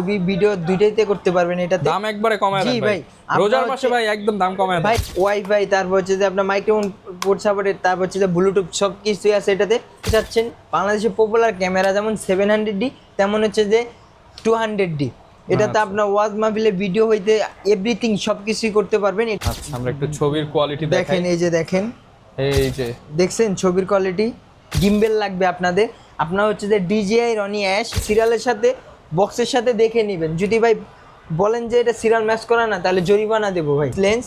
ছবি ভিডিও দুইটাইতে করতে পারবেন। এটা দাম একবারে কমায় দেন ভাই। রোজার মাসে ভাই একদম দাম কমায় দেন ভাই। ওয়াইফাই, তারপর হচ্ছে যে আপনার মাইক্রোফোন পোর্ট সাপোর্টেড, তারপর হচ্ছে যে ব্লুটুথ সব কিছুই আছে এটাতে। চাচ্ছেন বাংলাদেশে পপুলার ক্যামেরা যেমন 700D তেমন হচ্ছে যে 200D। এটাতে আপনার ওয়াজ মাহফিলে ভিডিও হইতে এভরিথিং সবকিছুই করতে পারবেন। আচ্ছা, আমরা একটু ছবির কোয়ালিটি দেখেন, এই যে দেখেন, এই যে দেখছেন ছবির কোয়ালিটি। গিম্বেল লাগবে আপনাদের, আপনার হচ্ছে যে DJI রনি অ্যাশ সিরিয়ালের সাথে বক্সের সাথে দেখে নেবেন। যদি ভাই বলেন যে এটা সিরিয়াল ম্যাচ করা না, তাহলে জরিমানা দেবো ভাই। লেন্স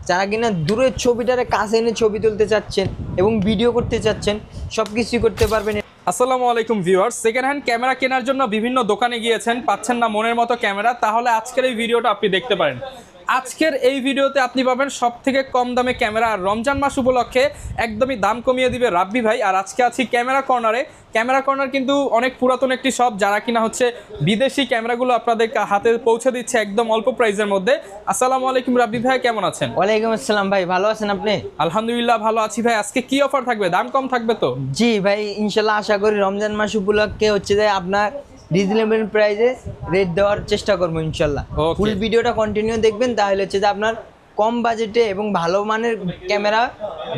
যারা কিনা দূরের ছবিটারে কাছে এনে ছবি তুলতে চাচ্ছেন এবং ভিডিও করতে চাচ্ছেন, সব কিছুই করতে পারবেন। আসসালামু আলাইকুম ভিউয়ার্স, সেকেন্ড হ্যান্ড ক্যামেরা কেনার জন্য বিভিন্ন দোকানে গিয়েছেন, পাচ্ছেন না মনের মতো ক্যামেরা, তাহলে আজকের এই ভিডিওটা আপনি দেখতে পারেন। আজকের এই ভিডিওতে আপনি পাবেন সব থেকে কম দামে ক্যামেরা। আর রমজান মাস উপলক্ষে একদমই দাম কমিয়ে দিবে রাব্বি ভাই। আর আজকে আছি ক্যামেরা কর্নারে। ক্যামেরা কর্নার কিন্তু অনেক পুরাতন একটি শপ, যারা কিনা হচ্ছে বিদেশি ক্যামেরাগুলো আপনাদের হাতে পৌঁছে দিচ্ছে একদম অল্প প্রাইসের মধ্যে। আসসালামু আলাইকুম রাব্বি ভাই, কেমন আছেন? ওয়ালাইকুম আসসালাম ভাই, ভালো আছেন আপনি? আলহামদুলিল্লাহ ভালো আছি ভাই। আজকে কি অফার থাকবে? দাম কম থাকবে তো? জি ভাই, ইনশাল্লাহ আশা করি রমজান মাস উপলক্ষে হচ্ছে যে আপনার রিজনেবল প্রাইসে রেট দেওয়ার চেষ্টা করবো ইনশাল্লাহ। ফুল ভিডিওটা কন্টিনিউ দেখবেন, তাহলে হচ্ছে যে আপনার কম বাজেটে এবং ভালো মানের ক্যামেরা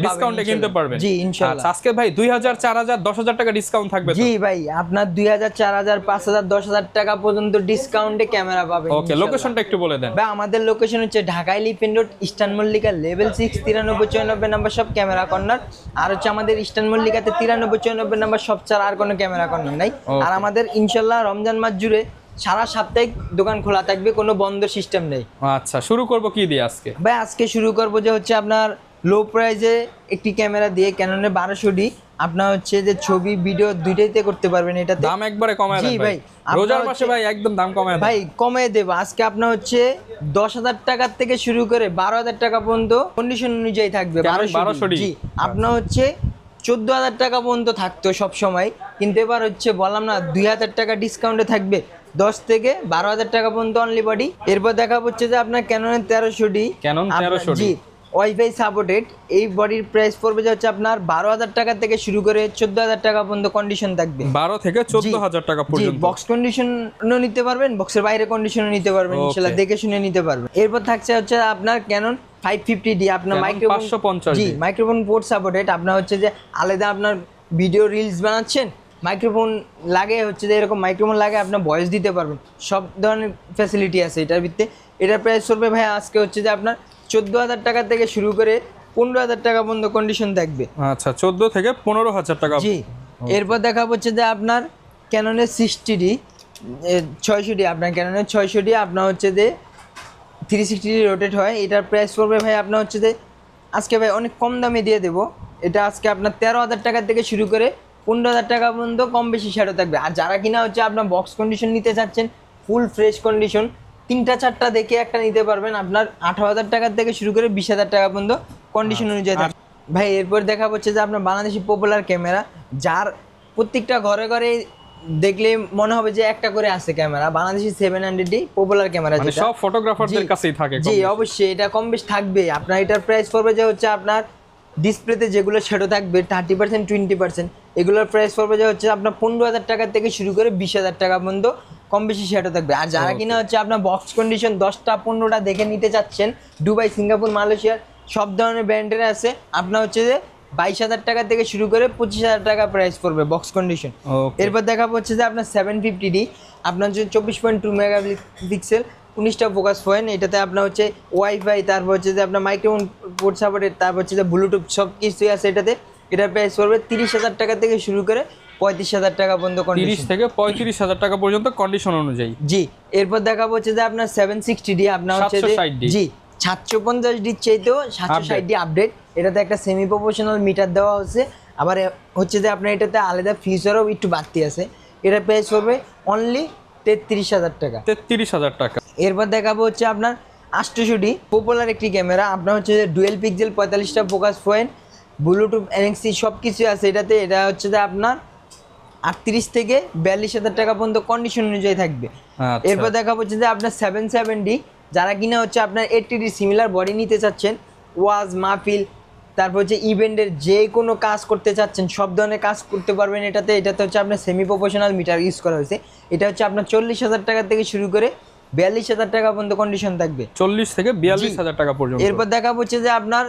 ডিসকাউন্টে কিনতে পারবেন। জি ইনশাআল্লাহ। আচ্ছা, আজকে ভাই 2000, 4000, 10000 টাকা ডিসকাউন্ট থাকবে তো? জি ভাই, আপনার 2000, 4000, 5000, 10000 টাকা পর্যন্ত ডিসকাউন্টে ক্যামেরা পাবেন। ওকে, লোকেশনটা একটু বলে দেন ভাই। আমাদের লোকেশন হচ্ছে Dhaka elephant road, eastern Mallika, level 6, 9394 number সব ক্যামেরা কর্নার। আর হচ্ছে আমাদের ইস্টার্ন মল্লিকাতে 9394 নাম্বার সব ছাড়া আর কোনো ক্যামেরা কর্নার নাই। আর আমাদের ইনশাআল্লাহ রমজান মাস জুড়ে সারা সাপ্তাহিক দোকান খোলা থাকবে, কোনো বন্ধ সিস্টেম নেই। আচ্ছা, শুরু করব কি দিয়ে আজকে? ভাই আজকে শুরু করবো যে হচ্ছে আপনার লো প্রাইজে একটি ক্যামেরা দিয়ে, ক্যাননের 1200D। আপনার হচ্ছে যে ছবি ভিডিও দুইটাইতে করতে পারবেন। এটা দাম একবারে কমায় দেন ভাই। রোজার মাসে ভাই একদম দাম কমায় দেন ভাই, কমিয়ে দেব আজকে। আপনার হচ্ছে 10,000 টাকার থেকে শুরু করে 12,000 টাকা পর্যন্ত কন্ডিশন অনুযায়ী থাকবে। 1200D। জি, আপনার হচ্ছে 14,000 টাকা পর্যন্ত থাকতো সব সময়, কিন্তু এবার হচ্ছে বললাম না 2,000 টাকা ডিসকাউন্টে থাকবে। 10 থেকে 12,000 টাকা পর্যন্ত অনলি বডি। এরপর দেখা হচ্ছে যে আপনার ক্যাননের 1300D। ক্যানন 1300D, জি, ওয়াইফাই সাপোর্টেড। এই বডির প্রাইস পড়বে যে হচ্ছে আপনার 12,000 টাকা থেকে শুরু করে 14,000 টাকা পর্যন্ত কন্ডিশন থাকবে। 12 থেকে 14,000 টাকা পর্যন্ত। বক্স কন্ডিশনও নিতে পারবেন, বক্সের বাইরে কন্ডিশনও নিতে পারবেন, ইনশাআল্লাহ দেখে শুনে নিতে পারবেন। এরপর থাকছে হচ্ছে আপনার ক্যানন 550D। আপনার মাইক্রোফোন 550D, জি, মাইক্রোফোন পোর্ট সাপোর্টেড। আপনার হচ্ছে যে আলাদা আপনার ভিডিও রিলস বানাচ্ছেন, মাইক্রোফোন লাগে হচ্ছে যে এরকম মাইক্রোফোন লাগে, আপনার ভয়েস দিতে পারবেন, সব ধরনের ফ্যাসিলিটি আছে এটার ভিত্তিতে। এটার প্রাইস পড়বে ভাই আজকে হচ্ছে যে আপনার 14,000 টাকা থেকে শুরু করে 15,000 টাকা পর্যন্ত কন্ডিশন থাকবে। আচ্ছা, 14 থেকে 15,000 টাকা। জি, এরপর দেখা হচ্ছে যে আপনার ক্যাননের 60D 600D। আপনার ক্যাননের 600D আপনার হচ্ছে যে 360 রোটেট হয়। এটার প্রাইস পড়বে ভাই আপনার হচ্ছে যে আজকে ভাই অনেক কম দামে দিয়ে দেবো। এটা আজকে আপনার 13,000 টাকা থেকে শুরু করে 15,000 টাকা পর্যন্ত কম বেশি শ্যাডো থাকবে। আর যারা কিনা হচ্ছে আপনার বক্স কন্ডিশন নিতে চাচ্ছেন, ফুল ফ্রেশ কন্ডিশন, 3টা 4টা দেখে একটা নিতে পারবেন। আপনার 18,000 টাকা থেকে শুরু করে 20,000 টাকা পর্যন্ত কন্ডিশন অনুযায়ী থাকবে ভাই। এরপর দেখা হচ্ছে যে আপনার বাংলাদেশি পপুলার ক্যামেরা, যার প্রত্যেকটা ঘরে ঘরে দেখলে মনে হবে যে একটা করে আছে camera. Bangladeshi 700D popular camera, মানে সব ফটোগ্রাফারদের কাছেই থাকে। জি অবশ্যই, এটা কম বেশি থাকবে। আপনার এটার প্রাইস পড়বে যে হচ্ছে আপনার ডিসপ্লেতে যেগুলো শ্যাডো থাকবে 30%, 20%, এগুলোর প্রাইস পড়বে যে হচ্ছে আপনার 15,000 টাকা থেকে শুরু করে 20,000 টাকা পর্যন্ত কম বেশি শ্যাডো থাকবে। আর যারা কিনা হচ্ছে আপনার বক্স কন্ডিশন 10টা 15টা দেখে নিতে চাচ্ছেন, দুবাই, সিঙ্গাপুর, মালয়েশিয়ার সব ধরনের ব্র্যান্ডের আছে, আপনার হচ্ছে যে 22,000 টাকা থেকে শুরু করে 25,000 টাকা প্রাইস পড়বে বক্স কন্ডিশন। এরপর দেখা হচ্ছে যে আপনার 750D। আপনার হচ্ছে 24.2 মেগাপিক্সেল, 19টা ফোকাস পয়েন্ট। এটাতে আপনার হচ্ছে ওয়াইফাই, তারপর হচ্ছে যে আপনার মাইক্রোফোন পোর্ট সাপোর্টেড, তারপর হচ্ছে যে ব্লুটুথ সব কিছুই আছে এটাতে। এটার প্রাইস পড়বে 30,000 টাকা থেকে শুরু করে 35,000 টাকা পর্যন্ত। 30 থেকে 35,000 টাকা পর্যন্ত কন্ডিশন অনুযায়ী। জি, এরপর দেখা হচ্ছে যে আপনার 760D। আপনার হচ্ছে জি 750D চাইতেও 760D আপডেট। এটাতে একটা সেমি প্রফেশনাল মিটার দেওয়া হচ্ছে। আবার হচ্ছে যে আপনার এটাতে আলাদা ফিচারও একটু বাড়তি আছে। এটার প্রাইস পড়বে অনলি 33,000 টাকা। 33,000 টাকা। এরপর দেখাবো হচ্ছে আপনার 800D পপুলার একটি ক্যামেরা। আপনার হচ্ছে যে ডুয়েল পিক্সেল, 45টা ফোকাস পয়েন্ট, ব্লুটুথ, এনএক্সি সব কিছু আছে এটাতে। এটা হচ্ছে যে আপনার 38 থেকে 42,000 টাকা পর্যন্ত কন্ডিশন অনুযায়ী থাকবে। এরপর দেখাবো হচ্ছে যে আপনার 770D। যারা কিনা হচ্ছে আপনার 80D সিমিলার বডি নিতে চাচ্ছেন, ওয়াজ মাহফিল তারপর হচ্ছে ইভেন্টের যে কোনো কাজ করতে চাচ্ছেন সব ধরনের কাজ করতে পারবেন এটাতে হচ্ছে আপনার সেমি প্রফেশনাল মিটার ইউজ করা হয়েছে। এটা হচ্ছে আপনার 40,000 টাকা থেকে শুরু করে 42,000 টাকা পর্যন্ত কন্ডিশন থাকবে, 40 থেকে 42,000 টাকা পর্যন্ত। এরপর দেখা হচ্ছে যে আপনার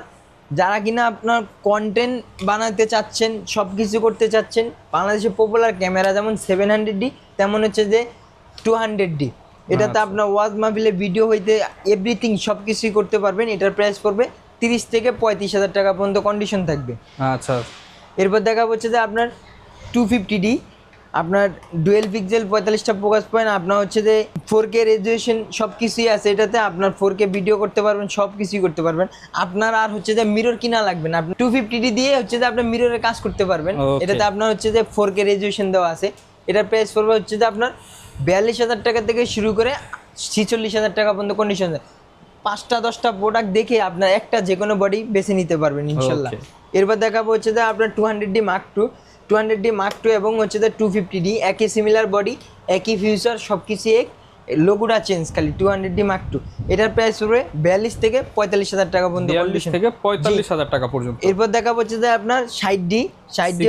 যারা কিনা আপনার কন্টেন্ট বানাতে চাচ্ছেন, সব কিছু করতে চাচ্ছেন, বাংলাদেশের পপুলার ক্যামেরা যেমন 700D তেমন হচ্ছে যে 200D, এটাতে আপনার ওয়াজ মাহফিলে ভিডিও হইতে এভরিথিং সব কিছুই করতে পারবেন। এটার প্রাইস পড়বে 30 থেকে 35,000 টাকা পর্যন্ত কন্ডিশন থাকবে। আচ্ছা, এরপর দেখা হচ্ছে যে আপনার 250D, আপনার ডুয়েল পিক্সেল 45টা ফোকাস পয়েন্ট, আপনার হচ্ছে যে 4K রেজুলেশন সব কিছুই আছে এটাতে, আপনার 4K ভিডিও করতে পারবেন, সব কিছুই করতে পারবেন। আপনার আর হচ্ছে যে মিরর কিনা লাগবে না, আপনি 250D দিয়ে হচ্ছে যে আপনার মিররের কাজ করতে পারবেন। এটাতে আপনার হচ্ছে যে 4K রেজুলেশন দেওয়া আছে। এটার প্রাইস পড়বে হচ্ছে যে আপনার 42,000 টাকা থেকে শুরু করে 46,000 টাকা পর্যন্ত কন্ডিশন। 5টা 10টা প্রোডাক্ট দেখে আপনার একটা যে কোনো বডি বেছে নিতে পারবেন ইনশাল্লাহ। এরপর দেখাবো হচ্ছে যে আপনার 200D Mark II, 200D Mark II এবং হচ্ছে যে 250D, একই সিমিলার বডি, একই ফিউচার, সব কিছু এক, লোগোটা চেঞ্জ খালি। 200D Mark II এটার প্রাইস পড়বে 42 থেকে 45,000 টাকা পর্যন্ত, 42 থেকে 45,000 টাকা পর্যন্ত। এরপর দেখাবো হচ্ছে যে আপনার 60D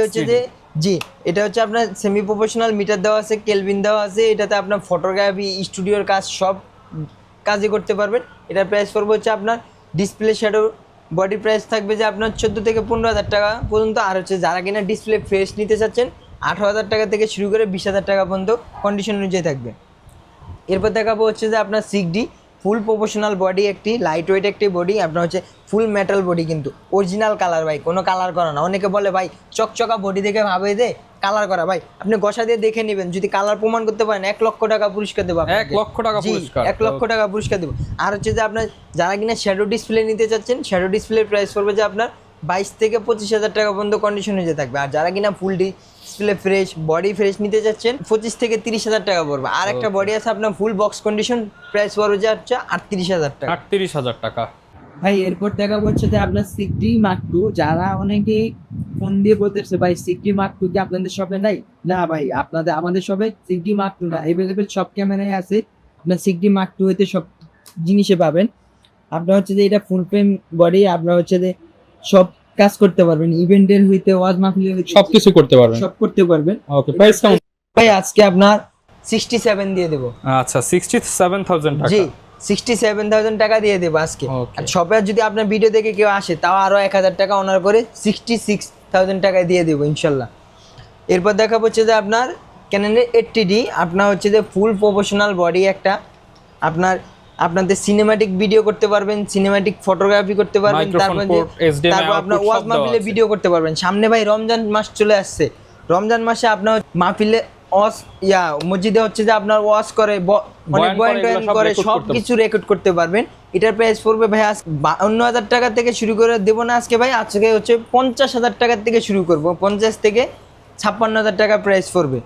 হচ্ছে যে জি, এটা হচ্ছে আপনার সেমি প্রফেশনাল মিটার দেওয়া আছে, কেলভিন দেওয়া আছে। এটাতে আপনার ফটোগ্রাফি, স্টুডিওর কাজ সব কাজই করতে পারবেন। এটার প্রাইস পড়বে হচ্ছে আপনার ডিসপ্লে শ্যাডো বডি প্রাইস থাকবে যে আপনার 14 থেকে 15,000 টাকা পর্যন্ত। আর হচ্ছে যারা কিনা ডিসপ্লে ফ্রেশ নিতে চাচ্ছেন 18,000 টাকা থেকে শুরু করে 20,000 টাকা পর্যন্ত কন্ডিশন অনুযায়ী থাকবে। এরপর দেখাবো হচ্ছে যে আপনার 6D ফুল প্রফেশনাল বডি, একটি লাইট ওয়েট একটি বডি, আপনার হচ্ছে ফুল মেটাল বডি, কিন্তু অরিজিনাল কালার ভাই, কোনো কালার করা না। অনেকে বলে ভাই চকচকা বডি দেখে ভাবে দে কালার করা, ভাই আপনি ঘষা দিয়ে দেখে নেবেন, যদি কালার প্রমাণ করতে পারেন 1 লক্ষ টাকা পুরস্কার দেবো। 1 লক্ষ টাকা পুরস্কার, 1 লক্ষ টাকা পুরস্কার দেবো। আর হচ্ছে যে আপনার যারা কিনা শ্যাডো ডিসপ্লে নিতে চাচ্ছেন, শ্যাডো ডিসপ্লের প্রাইস পড়বে যে আপনার 22 থেকে 25,000 টাকা পর্যন্ত কন্ডিশন হয়ে থাকবে। আর যারা কিনা full display fresh body fresh নিতে চাচ্ছেন 25 থেকে 30,000 টাকা পড়বে। আর একটা বডি আছে আপনার ফুল বক্স কন্ডিশন, প্রাইস পড়বে যে হচ্ছে 38,000 টাকা। 38,000 টাকা ভাই। এরপর দেখা হচ্ছে যে আপনার 6D Mark II, যারা অনেকে ফোন দিয়ে বলতেছে ভাই 6D Mark II কি আপনাদের শপে নাই? না ভাই, আমাদের শপে 6D Mark II না, এভেলেবেল সব ক্যামেরায় আছে। আপনার 6D Mark II হইতে সব জিনিসে পাবেন। আপনার হচ্ছে যে এটা ফুল ফ্রেম বডি, আপনার হচ্ছে যে সব কাজ করতে পারবেন, ইভেন্টের হইতে ওয়াজ মাহফিলের হইতে সবকিছু করতে পারবেন, সব করতে পারবেন। ওকে, প্রাইস কেমন ভাই? আজকে আপনার 67 দিয়ে দেবো। আচ্ছা, 67,000 টাকা। জি, 67,000 টাকা দিয়ে দেবো আজকে। Okay. আর শপে যদি আপনার ভিডিও দেখে কেউ আসে তাও আরো 1,000 টাকা অনার করে 66,000 টাকায় দিয়ে দেবো ইনশাল্লাহ। এরপর দেখা হচ্ছে যে আপনার ক্যাননের 80D, আপনার হচ্ছে যে ফুল প্রফেশনাল বডি একটা, আপনাদের সিনেম্যাটিক ভিডিও করতে পারবেন, সিনেম্যাটিক ফটোগ্রাফি করতে পারবেন, তারপর আপনার ওয়াজ মাহফিলে ভিডিও করতে পারবেন। সামনে ভাই রমজান মাস চলে আসছে, রমজান মাসে আপনার মাহফিলে মসজিদে হচ্ছে যে আপনার ওয়াজ করে, অনেক বয়ান করে, সব কিছু রেকর্ড করতে পারবেন। এটার প্রাইস পড়বে ভাই 52,000 টাকা থেকে শুরু করে দেবো না আজকে ভাই, আজকে হচ্ছে 50,000 টাকার থেকে শুরু করব, 50 থেকে 56,000 টাকা প্রাইস পড়বে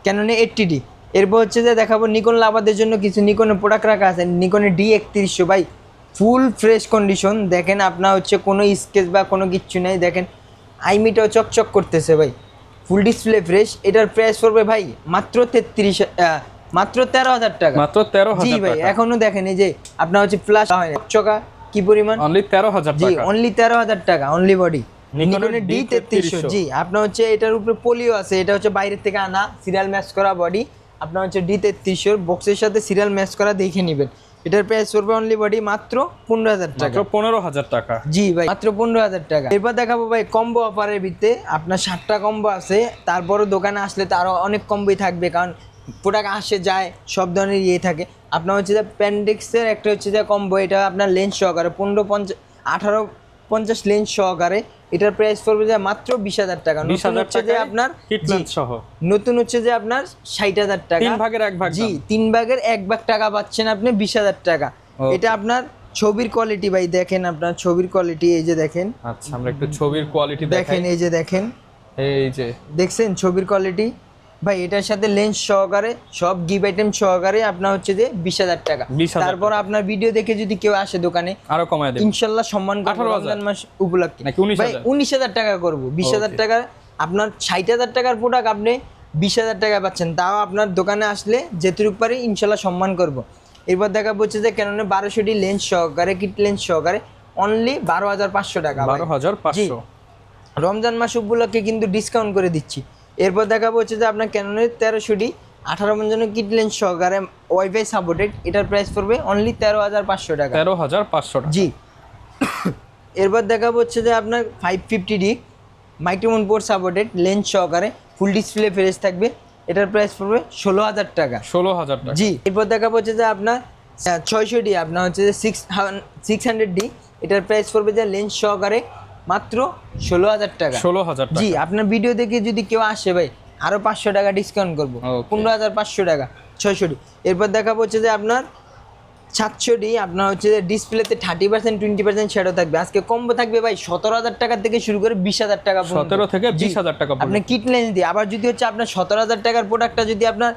ক্যাননে 80D। এরপর হচ্ছে যে দেখাবো নিকন লাভারদের জন্য কিছু নিকনের প্রোডাক্ট রাখা আছে। নিকনের D3100 ভাই, ফুল ফ্রেশ কন্ডিশন, দেখেন আপনার হচ্ছে কোনো স্কেচ বা কোনো কিচ্ছু নেই, দেখেন আইমিটাও চকচক করতেছে ভাই, ফুল ডিসপ্লে ফ্রেশ। এটার প্রাইস পড়বে ভাই মাত্র 13,000 টাকা, মাত্র 13,000 জি ভাই। এখনো দেখেন এই যে আপনার হচ্ছে ফ্ল্যাশ হয় না, চকা কি পরিমাণ, অনলি 13,000 জি টাকা, অনলি 13,000 টাকা অনলি বডি। নিকনের D3300, জি আপনার হচ্ছে এটার উপরে পলিও আছে, এটা হচ্ছে বাইরের থেকে আনা সিরিয়াল ম্যাচ করা বডি, আপনার হচ্ছে D3300 বক্সের সাথে সিরিয়াল ম্যাচ করা দেখে নেবেন। এটার প্রাইস পড়বে অনলি বডি মাত্র 15,000 টাকা, মাত্র 15,000 টাকা, জি ভাই মাত্র 15,000 টাকা। এরপর দেখাবো ভাই কম্বো অফারের ভিত্তিতে, আপনার 7টা কম্বো আছে, তারপরও দোকানে আসলে তো আরও অনেক কম্বোই থাকবে, কারণ প্রোডাক্ট আসে যায় সব ধরনের ইয়ে থাকে। আপনার হচ্ছে যে প্যান্ডেক্সের একটা হচ্ছে যে কম্বো, এটা আপনার লেন্স সহকারে 1850 লেন্স সহকারে, এটার প্রাইস পড়বে যে মাত্র 20,000 টাকা। নতুন হচ্ছে যে আপনার নতুন হচ্ছে যে আপনার 60,000 টাকা, 3 ভাগের 1 ভাগ, জি 3 ভাগের 1 ভাগ টাকা পাচ্ছেন আপনি 20,000 টাকা। এটা আপনার ছবির কোয়ালিটি ভাই, দেখেন আপনার ছবির কোয়ালিটি, এই যে দেখেন। আচ্ছা, আমরা একটু ছবির কোয়ালিটি দেখেন, এই যে দেখেন, এই যে দেখছেন ছবির কোয়ালিটি ভাই। এটার সাথে লেন্স সহকারে সব গিভ আইটেম সহকারে আপনার হচ্ছে যে 20,000 টাকা। তারপর আপনার ভিডিও দেখে যদি কেউ আসে দোকানে আরো কমায় দেব ইনশাআল্লাহ, সম্মান করব রমজান মাস উপলক্ষে ভাই 19,000 টাকা করব। 20,000 টাকা আপনার 60,000 টাকার প্রোডাক্ট আপনি 20,000 টাকা পাচ্ছেন, তাও আপনার দোকানে আসলে যেটুকু পারি ইনশাআল্লাহ সম্মান করব। এরপর দেখা হচ্ছে যে ক্যাননের 1200D লেন্স সহকারে, কিট লেন্স সহকারে অনলি 12,500 টাকা ভাই। 12,500। রমজান মাস উপলক্ষে কিন্তু ডিসকাউন্ট করে দিচ্ছি। এরপর দেখাবো হচ্ছে যে আপনার ক্যাননের 1300D 18 মঞ্জন কিট লেন্স সহকারে ওয়াইফাই সাপোর্টেড, এটার প্রাইস পড়বে অনলি 13,500 টাকা। 13,500 টাকা। জি। এরপর দেখাবো হচ্ছে যে আপনার 550D microphone port supported lens সহকারে ফুল ডিসপ্লে ফ্রেশ থাকবে, এটার প্রাইস পড়বে 16,000 টাকা। 16,000 টাকা। জি। এরপর দেখাবো হচ্ছে যে আপনার 600D আপনার হচ্ছে যে 600D, এটার প্রাইস পড়বে যে লেন্স সহকারে মাত্র 16,000 টাকা। 16,000 টাকা। জি। আপনার ভিডিও দেখে যদি কেউ আসে ভাই আরও 500 টাকা ডিসকাউন্ট করবো, Okay. 15,500 টাকা 600D। এরপর দেখাবো হচ্ছে যে আপনার 700D আপনার হচ্ছে যে ডিসপ্লেতে 30% 20% শ্যাডো থাকবে। আজকে কম্বো থাকবে ভাই 17,000 টাকা থেকে শুরু করে 20,000 টাকা পর্যন্ত। 17 থেকে জি। 20,000 টাকা পর্যন্ত। আপনি কিট লেন্স দিয়ে আবার যদি হচ্ছে আপনার 17,000 টাকার প্রোডাক্টটা যদি আপনার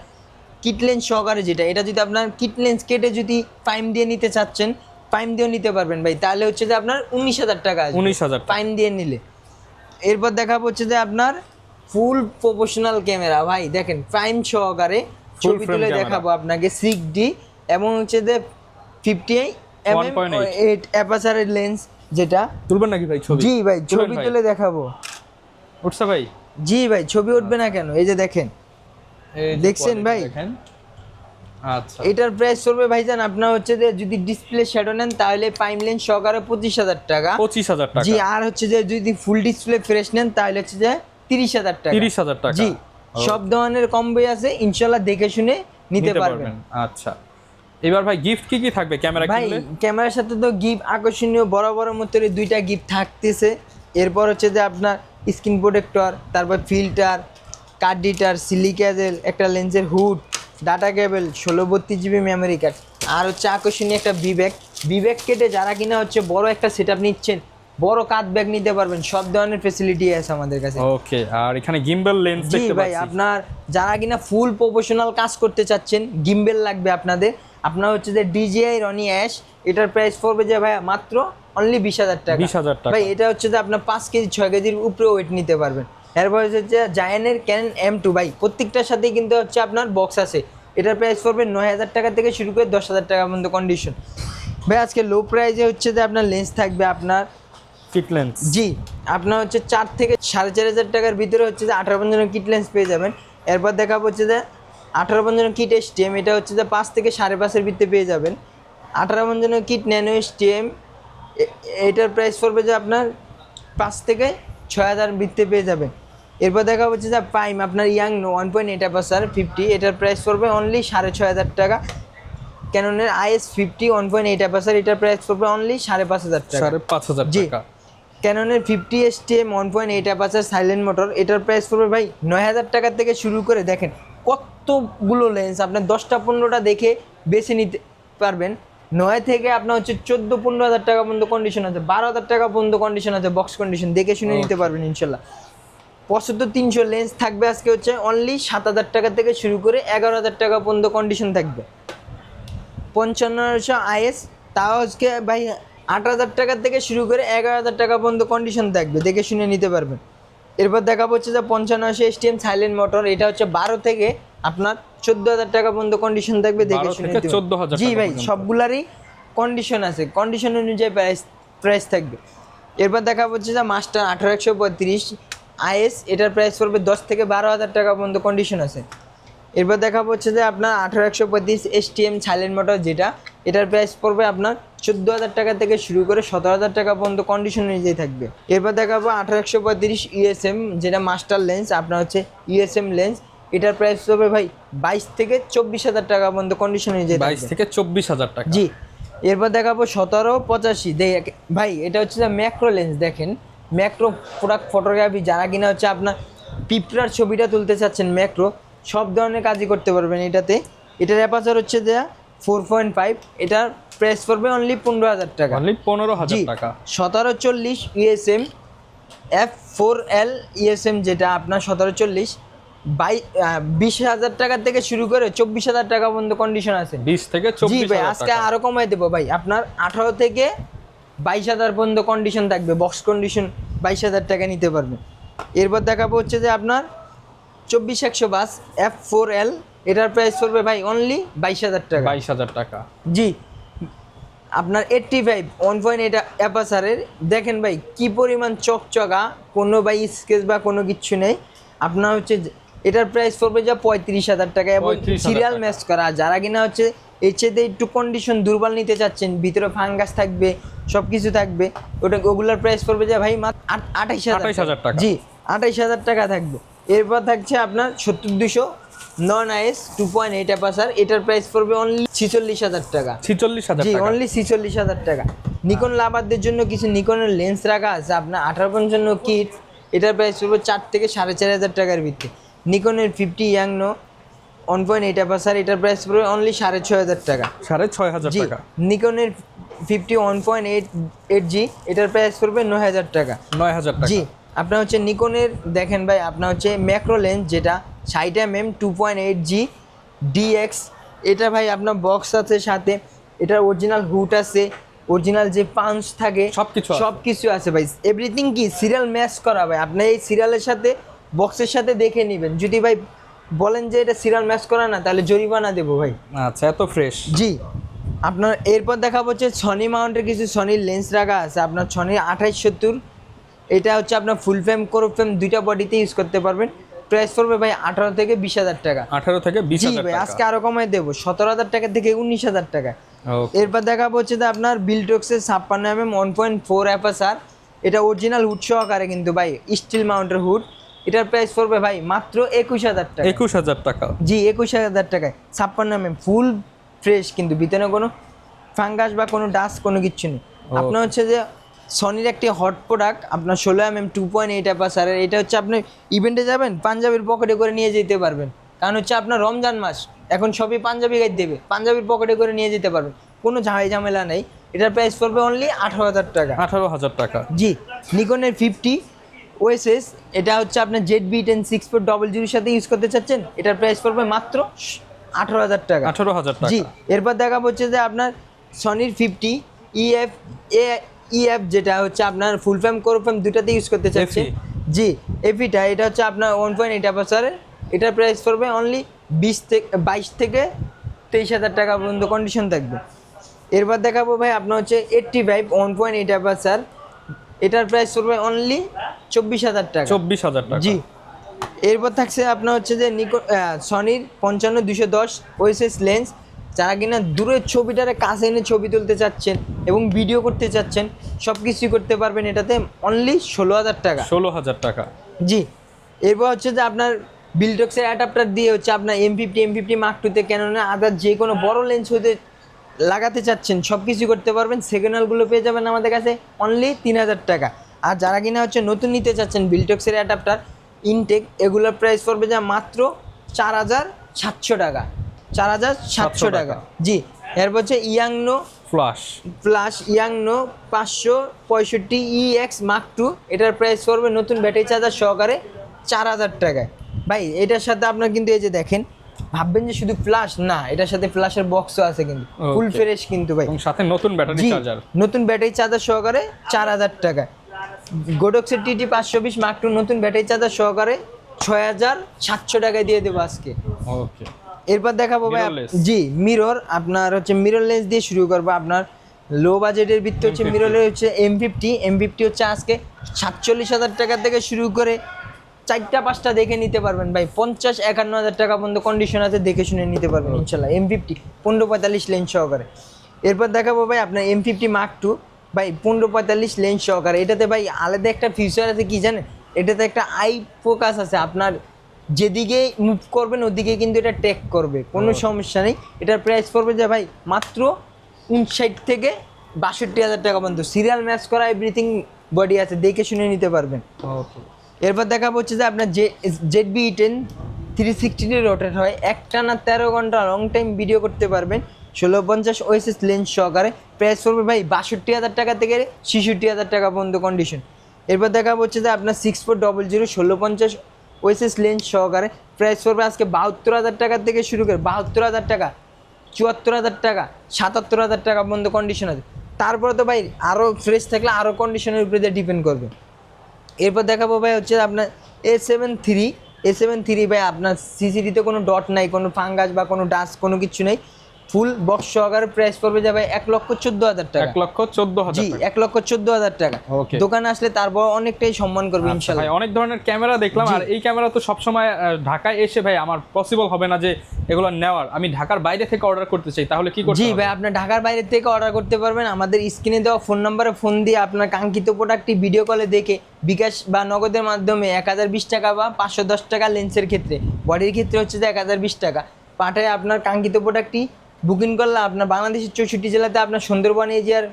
কিট লেন্স সহকারে যেটা, এটা যদি আপনার কিট লেন্স কেটে যদি পাইম দিয়ে নিতে চাচ্ছেন, পাইম দিয়েও নিতে পারবেন ভাই, তাহলে হচ্ছে যে আপনার 19,000 টাকা আসবে 19,000 টাকা। পাইম দিয়ে নিলে। এরপর দেখাবো হচ্ছে যে আপনার ফুল প্রফেশনাল ক্যামেরা ভাই, দেখেন প্রাইম সহকারে ছবি frame তুলে camera। দেখাবো আপনাকে 6D এবং হচ্ছে যে 50mm 1.8 অ্যাপাচারের লেন্স যেটা। তুলবেন নাকি ভাই ছবি? জি ভাই তুলেন ছবি ভাই। তুলে দেখাবো। উঠছে ভাই? জি ভাই ছবি উঠবে না কেন, এই যে দেখেন। এই যে দেখছেন quality ভাই? দেখেন। আচ্ছা। এটার প্রাইস পড়বে ভাইজান আপনার হচ্ছে যে যদি ডিসপ্লে শ্যাডো নেন তাহলে পাইম লেন্স সহকারে 25,000 টাকা। 25,000 টাকা। জি। আর হচ্ছে যে যদি ফুল ডিসপ্লে ফ্রেশ নেন তাহলে হচ্ছে যে 30,000 টাকা। 30,000 টাকা। জি। সব ধরনের কম্বোই আছে, ইনশাল্লাহ দেখে শুনে নিতে পারবেন। আচ্ছা। এবার ভাই গিফট কি কি থাকবে ক্যামেরা ভাই কিনলে? ক্যামেরার সাথে তো গিফট আকর্ষণীয় বড় বড় মতো 2টা গিফট থাকতেছে। এরপর হচ্ছে যে আপনার স্ক্রিন প্রোটেক্টর, তারপর filter, card reader, silica gel, একটা লেন্সের hood, data cable, 1632GB memory card, আর হচ্ছে আকর্ষণীয় একটা বিব্যাগ কেটে যারা কিনা হচ্ছে বড় একটা সেটআপ নিচ্ছেন, বড় কাট ব্যাগ নিতে পারবেন, সব ধরনের ফ্যাসিলিটি আছে আমাদের কাছে। ওকে। আর এখানে গিম্বল লেন্স জি দেখতে ভাই, পাচ্ছি। আপনার যারা কিনা ফুল প্রফেশনাল কাজ করতে চাচ্ছেন, গিম্বেল লাগবে আপনাদের, আপনার হচ্ছে যে DJI রনি অ্যাশ, এটার প্রাইস পড়বে যে ভাই মাত্র অনলি 20,000 টাকা। 20,000 টাকা। ভাই এটা হচ্ছে যে আপনার 5 কেজি 6 কেজির উপরে ওয়েট নিতে পারবেন। এরপর হচ্ছে যে জায়ানের ক্যানন M2 ভাই, প্রত্যেকটার সাথেই কিন্তু হচ্ছে আপনার বক্স আছে, এটার প্রাইস পড়বে 9,000 টাকা থেকে শুরু করে 10,000 টাকা পর্যন্ত কন্ডিশন। ভাই আজকে লো প্রাইসে হচ্ছে যে আপনার লেন্স থাকবে আপনার কিট লেন্স। জি, আপনার হচ্ছে 4 থেকে 4,500 টাকার ভিতরে হচ্ছে যে 18 কিট লেন্স পেয়ে যাবেন। এরপর দেখাবো হচ্ছে যে 18 কিট STM, এটা হচ্ছে যে 5 থেকে 5.5-এর ভিতরে পেয়ে যাবেন। 18 কিট ন্যানো STM, এটার প্রাইস পড়বে যে আপনার 5 থেকে 6,000 ভিতরে পেয়ে যাবেন। এরপর দেখা হচ্ছে যে পাইম আপনার ইয়াংনো 1.8 অ্যাপাচার 50, এটার প্রাইস পড়বে অনলি 6,500 টাকা। ক্যাননের IS50 1.8 অ্যাপাচার, এটার প্রাইস পড়বে অনলি 5,500 টাকা। 5,500 জি। টাকা। ক্যাননের 50 STM 1.8 অ্যাপাচার সাইলেন্ট মোটর, এটার প্রাইস পড়বে ভাই 9,000 টাকা থেকে শুরু করে। দেখেন কতগুলো লেন্স, আপনার 10টা 15টা দেখে বেছে নিতে পারবেন। 9 থেকে আপনার হচ্ছে 14-15,000 টাকা পর্যন্ত কন্ডিশন আছে, 12,000 টাকা পর্যন্ত কন্ডিশন আছে, বক্স কন্ডিশন দেখে শুনে নিতে পারবেন ইনশাল্লাহ। 75-300 লেন্স থাকবে আজকে হচ্ছে অনলি 7,000 টাকা থেকে শুরু করে 11,000 টাকা পর্যন্ত কন্ডিশন থাকবে। 5500 IS, তাও আজকে ভাই 8,000 টাকা থেকে শুরু করে 11,000 টাকা পর্যন্ত কন্ডিশন থাকবে, দেখে শুনে নিতে পারবেন। এরপর দেখাবো হচ্ছে যে 5500 STM সাইলেন্ট মোটর, এটা হচ্ছে 12 থেকে আপনার 14,000 টাকা পর্যন্ত কন্ডিশন থাকবে, দেখে 12 শুনে থেকে নিতে 14,000 জি টাকা ভাই, পর্যন্ত। সবগুলারই কন্ডিশন আছে, কন্ডিশন অনুযায়ী প্রাইস থাকবে। এরপর দেখাবো হচ্ছে যে মাস্টার 1835 IS, এটার প্রাইস পড়বে 10 থেকে 12,000 টাকা পর্যন্ত কন্ডিশন আছে। এরপর দেখাবো হচ্ছে যে আপনার 1835 STM সাইলেন্ট মোটর, যেটা এটার প্রাইস পড়বে আপনার 14,000 টাকা থেকে শুরু করে 17,000 টাকা পর্যন্ত কন্ডিশন অনুযায়ী থাকবে। এরপর দেখাবো 1835 USM, যেটা মাস্টার লেন্স, আপনার হচ্ছে USM লেন্স, এটার প্রাইস পড়বে ভাই 22 থেকে 24,000 টাকা পর্যন্ত কন্ডিশন অনুযায়ী 22 থাকবে। থেকে 24,000 টাকা। জি। এরপর দেখাবো 1785 ভাই, এটা হচ্ছে যে ম্যাক্রো লেন্স। দেখেন ম্যাক্রো প্রোডাক্ট ফটোগ্রাফি, যারা কিনা হচ্ছে আপনার পিঁপড়ার ছবিটা তুলতে চাচ্ছেন, ম্যাক্রো সব ধরনের কাজই করতে পারবেন এটাতে। এটার অ্যাপাচার হচ্ছে যে 4.5, এটার প্রাইস পড়বে অনলি 15,000 টাকা। অনলি 15,000 টাকা। 1740 USM F4L USM, যেটা আপনার 1740 20,000 টাকা থেকে শুরু করে 24,000 টাকা পর্যন্ত কন্ডিশন আছে। 20 থেকে জি ভাই, 24,000 আজকে টাকা। আরো কমাই দেবো ভাই, আপনার 18 থেকে 22,000 পর্যন্ত কন্ডিশন থাকবে, বক্স কন্ডিশন 22,000 টাকা নিতে পারবেন। এরপর দেখাবো হচ্ছে যে আপনার 24-100 F4L, এটার প্রাইস পড়বে ভাই অনলি 22,000 টাকা। 22,000 টাকা। জি। আপনার 85 1.8 অ্যাপাসারের দেখেন ভাই কি পরিমাণ চকচকা, কোনো ভাই স্কেচ বা কোনো কিচ্ছু নেই। আপনার হচ্ছে এটার প্রাইস পড়বে যা 35,000 টাকা এবং 35,000 সিরিয়াল টাকা। ম্যাচ করা। আর যারা কিনা হচ্ছে এর চেয়ে একটু কন্ডিশন দুর্বল নিতে চাচ্ছেন, ভিতরে ফাঙ্গাস থাকবে, সব কিছু থাকবে, ওগুলোর প্রাইস পড়বে যা ভাই মাত্র 28,000 টাকা। জি 28,000 টাকা থাকবে। এরপর থাকছে আপনার 7200 নন আইএস 2.8 অ্যাপাসার, এটার প্রাইস পড়বে অনলি 46,000 টাকা। 46,000 জি টাকা। অনলি 46,000 টাকা। নিকন লাভারদের জন্য কিছু নিকনের লেন্স রাখা আছে আপনার 1855 কিট, এটার প্রাইস পড়বে 4 থেকে 4,500 টাকার ভিত্তি। নিকনের 50 ইয়াংনো 1.8 অ্যাপাসার, এটার প্রাইস পড়বে অনলি 6,500 টাকা। 6,500 জি টাকা। নিকনের 50 1.8G, এটার প্রাইস পড়বে 9,000 টাকা। 9,000 টাকা। জি আপনার হচ্ছে নিকনের দেখেন ভাই, আপনার হচ্ছে ম্যাক্রো লেন্স যেটা 60mm 2.8G DX, এটা ভাই আপনার বক্স আছে সাথে, এটার অরিজিনাল হুড আছে, অরিজিনাল যে পাঞ্চ থাকে সবকিছু আছে। সব কিছু আছে ভাই, এভরিথিং কি সিরিয়াল ম্যাচ করা ভাই। আপনি এই সিরিয়ালের সাথে বক্সের সাথে দেখে নেবেন, যদি ভাই বলেন যে এটা সিরিয়াল ম্যাচ করা না তাহলে জরিমানা দেবো ভাই। আচ্ছা, এত ফ্রেশ। জি আপনার এরপর দেখাবো হচ্ছে সনি মাউন্টের কিছু সনির লেন্স রাখা আছে আপনার সনির 2870, এটা হচ্ছে আপনার ফুল ফ্রেম করো ফ্রেম দুইটা বডিতে ইউজ করতে পারবেন। প্রাইস পড়বে ভাই 18 থেকে 20,000 টাকা। 18 থেকে জি 20,000 ভাই টাকা। আজকে আরো কমাই দেবো 17,000 টাকা থেকে 19,000 টাকা। ওকে। এরপর দেখাবো হচ্ছে যে আপনার বিলটক্সের 56mm 1.4 অ্যাপাসার, এটা অরিজিনাল হুড সহকারে কিন্তু ভাই স্টিল মাউন্টের হুড, এটার প্রাইস পড়বে ভাই মাত্র 21,000 টাকা। 21,000 টাকা। জি 21,000 টাকায় 56mm ফুল ফ্রেশ, কিন্তু ভিতরে কোনো ফাঙ্গাস বা কোনো ডাস্ট কোনো কিচ্ছু নেই। আপনার হচ্ছে যে সনির একটি হট প্রোডাক্ট আপনার 16mm 2.8 অ্যাপাসারের, এটা হচ্ছে আপনি ইভেন্টে যাবেন পাঞ্জাবির পকেটে করে নিয়ে যেতে পারবেন, কারণ হচ্ছে আপনার রমজান মাস, এখন সবই পাঞ্জাবি গাইড দেবে, পাঞ্জাবির পকেটে করে নিয়ে যেতে পারবেন, কোনো ঝামেলা নেই। এটার প্রাইস পড়বে অনলি 18,000 টাকা। 18,000 টাকা। জি নিকনের 50 ওএসএস, এটা হচ্ছে আপনার ZB-10 6.00 সাথে ইউজ করতে চাচ্ছেন, এটার প্রাইস পড়বে মাত্র 18,000 টাকা। 18,000 টাকা। জি এরপর দেখাবো হচ্ছে যে আপনার সনির 50 EF যেটা হচ্ছে আপনার ফুল ফ্রেম কোর ফ্রেম দুটাতে ইউজ করতে চাচ্ছেন। জি এফিটা, এটা হচ্ছে আপনার 1.8 অ্যাপাসারের, এটার প্রাইস পড়বে অনলি 22 থেকে 23,000 টাকা পর্যন্ত কন্ডিশন থাকবে। এরপর দেখাবো ভাই আপনার হচ্ছে 85 1.8 অ্যাপাসার, এটার প্রাইস পড়বে অনলি 24,000 টাকা। 24,000 টাকা। জি এরপর থাকছে আপনার হচ্ছে যে সনির 55-210 ওএসএস লেন্স, যারা কিনা দূরের ছবিটারে কাছে এনে ছবি তুলতে চাচ্ছেন এবং ভিডিও করতে চাচ্ছেন, সব কিছুই করতে পারবেন এটাতে, অনলি 16,000 টাকা। 16,000 টাকা। জি এরপর হচ্ছে যে আপনার বিলটক্সের অ্যাডাপ্টার দিয়ে হচ্ছে আপনার M50 Mark II তে ক্যাননে আদার যে কোনো বড় লেন্স হতে লাগাতে চাচ্ছেন সব কিছু করতে পারবেন। সেকেন্ডগুলো পেয়ে যাবেন আমাদের কাছে অনলি 3,000 টাকা। আর যারা কিনা হচ্ছে নতুন নিতে চাচ্ছেন বিলটক্সের অ্যাডাপ্টার ইনটেক, এগুলোর প্রাইস পড়বে যা মাত্র 4,700 টাকা। 4,700 টাকা। জি এরপর হচ্ছে ইয়াংনো ফ্লাশ ইয়াংনো 565 EX Mark II, এটার প্রাইস পড়বে নতুন ব্যাটারি চার্জার সহকারে 4,000 টাকায়। ভাই এটার সাথে আপনার কিন্তু এই যে দেখেন, ভাববেন যে শুধু ফ্ল্যাশ না, এটার সাথে ফ্ল্যাশের বক্সও আছে কিন্তু ফুল ফ্রেশ কিন্তু ভাই, এবং সাথে নতুন ব্যাটারি জি, চার্জার। নতুন ব্যাটারি চার্জার সহকারে 4,000 টাকা। গোডক্সের TT 520 Mark II নতুন ব্যাটারি চার্জার সহকারে 6,700 টাকায় দিয়ে দেবো আজকে। ওকে। এরপর দেখাবো ভাই Mirrorless। জি মিরর, আপনার হচ্ছে মিরর লেন্স দিয়ে শুরু করবো। আপনার লো বাজেটের ভিত্তি হচ্ছে মিরর হচ্ছে M50 হচ্ছে আজকে 47,000 টাকা থেকে শুরু করে 4টা-5টা দেখে নিতে পারবেন ভাই, 50-51,000 টাকা পর্যন্ত কন্ডিশন আছে, দেখে শুনে নিতে পারবেন ইনশাল্লাহ। M50 15-45 লেন্স সহকারে। এরপর দেখাবো ভাই আপনার M50 Mark II ভাই 15-45 লেন্স সহকারে, এটাতে ভাই আলাদা একটা ফিচার আছে কি জানেন, এটাতে একটা আই ফোকাস আছে, আপনার যেদিকে মুভ করবেন ওদিকে কিন্তু এটা টেক করবে, কোনো সমস্যা নেই। এটার প্রাইস পড়বে যে ভাই মাত্র 59 থেকে 62,000 টাকা পর্যন্ত, সিরিয়াল ম্যাচ করা এভরিথিং বডি আছে, দেখে শুনে নিতে পারবেন। ওকে। এরপর দেখাবো হচ্ছে যে আপনার ZB-10 360 রোটেট হয়, একটানা 13 ঘন্টা লং টাইম ভিডিও করতে পারবেন 1650 ওএসএস লেন্স সহকারে। প্রাইস পড়বে ভাই 62,000 টাকা থেকে 66,000 টাকা পর্যন্ত কন্ডিশন। এরপর দেখাবো হচ্ছে যে আপনার 6400 1650 ওএসএস লেন্স সহকারে, প্রাইস পড়বে আজকে 72,000 টাকা থেকে শুরু করে 72,000 টাকা, 74,000 টাকা, 77,000 টাকা পর্যন্ত কন্ডিশন আছে। তারপরে তো ভাই আরও ফ্রেশ থাকলে আরও কন্ডিশনের উপরে ডিপেন্ড করবে। এরপর দেখাবো ভাই হচ্ছে আপনার A7 III ভাই, আপনার সিসিটিতে কোনো ডট নাই, কোনো ফাঙ্গাস বা কোনো ডাস্ট কোনো কিছু নেই, ফুল বক্স সহকারে প্রাইস পড়বে যাবে 1,14,000 টাকা। 1,14,000 জি, 1,14,000 টাকা। Okay. দোকানে আসলে তারপর অনেকটাই সম্মান করবে আচ্ছা ইনশাআল্লাহ। ভাই, অনেক ধরনের ক্যামেরা দেখলাম, জি। আর এই ক্যামেরা তো সবসময় ঢাকায় এসে ভাই আমার পসিবল হবে না যে এগুলো নেওয়ার। আমি ঢাকার বাইরে থেকে অর্ডার করতে চাই, তাহলে কি করতে জি হবে? ভাই, আপনি ঢাকার বাইরে থেকে অর্ডার করতে পারবেন। আমাদের স্ক্রিনে দেওয়া ফোন নম্বরে ফোন দিয়ে আপনার কাঙ্ক্ষিত প্রোডাক্টটি ভিডিও কলে দেখে বিকাশ বা নগদের মাধ্যমে 1,020 টাকা বা 510 টাকা লেন্সের ক্ষেত্রে, বডির ক্ষেত্রে হচ্ছে যে 1,020 টাকা পাঠায় আপনার কাঙ্ক্ষিত প্রোডাক্টটি বুকিং করলে আপনার বাংলাদেশের 64 জেলাতে আপনার সুন্দরবন এরিয়ার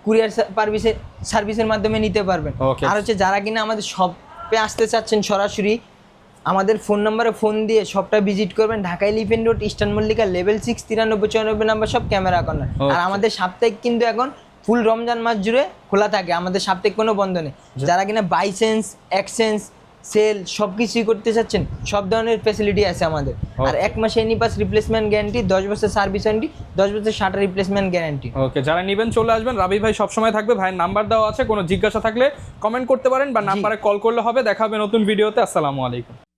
কুরিয়ার সার্ভিসের মাধ্যমে নিতে পারবেন। Okay. আর হচ্ছে যারা কিনা আমাদের শপে আসতে চাচ্ছেন সরাসরি, আমাদের ফোন নম্বরে ফোন দিয়ে শপটা ভিজিট করবেন। Dhaka elephant road, eastern Mallika, level 6, 9394 number সব ক্যামেরা কর্নার। আর Okay. আমাদের সাপ্তাহিক কিন্তু এখন ফুল রমজান মাস জুড়ে খোলা থাকে, আমাদের সাপ্তাহিক কোনো বন্ধ নেই। যারা কিনা বাইসেন্স, এক্সচেঞ্জ, সেল সব কিছুই করতে চাচ্ছেন, সব ধরনের ফ্যাসিলিটি আছে আমাদের। আর 1 মাসে এনি পাস রিপ্লেসমেন্ট গ্যারান্টি, 10 বছর সার্ভিস ওয়ারেন্টি, 10 বছর শাটার রিপ্লেসমেন্ট গ্যারান্টি। ওকে, যারা নেবেন চলে আসবেন, রাবি ভাই সবসময় থাকবে, ভাইয়ের নাম্বার দেওয়া আছে, কোনো জিজ্ঞাসা থাকলে কমেন্ট করতে পারেন বা নাম্বারে কল করলে হবে। দেখা হবে নতুন ভিডিওতে। আসসালামু আলাইকুম।